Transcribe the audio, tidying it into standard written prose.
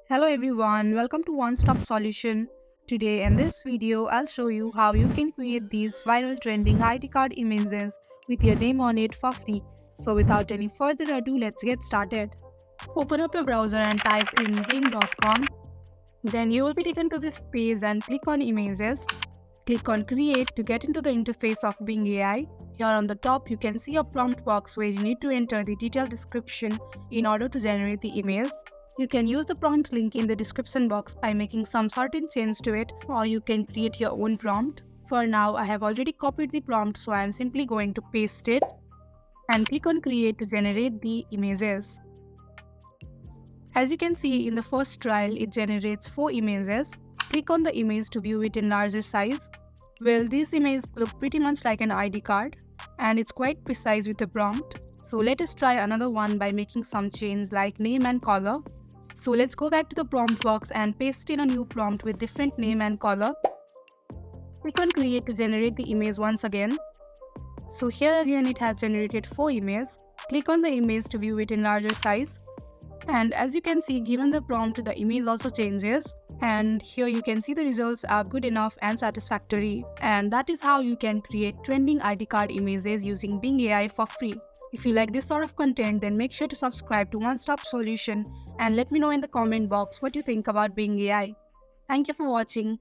Hello everyone, welcome to One Stop Solution. Today in this video, I'll show you how you can create these viral trending ID card images with your name on it for free. So without any further ado, let's get started. Open up your browser and type in bing.com. Then you will be taken to this page and click on images. Click on create to get into the interface of Bing AI. Here on the top, you can see a prompt box where you need to enter the detailed description in order to generate the image. You can use the prompt link in the description box by making some certain change to it, or you can create your own prompt. For now, I have already copied the prompt, so I am simply going to paste it and click on create to generate the images. As you can see in the first trial, it generates 4 images. Click on the image to view it in larger size. Well, this image looks pretty much like an ID card and it's quite precise with the prompt. So let us try another one by making some change like name and color. So let's go back to the prompt box and paste in a new prompt with different name and color. Click on create to generate the image once again. So here again it has generated 4 images. Click on the image to view it in larger size. And as you can see, given the prompt, the image also changes. And here you can see the results are good enough and satisfactory. And that is how you can create trending ID card images using Bing AI for free. If you like this sort of content, then make sure to subscribe to One Stop Solution and let me know in the comment box what you think about Bing AI. Thank you for watching.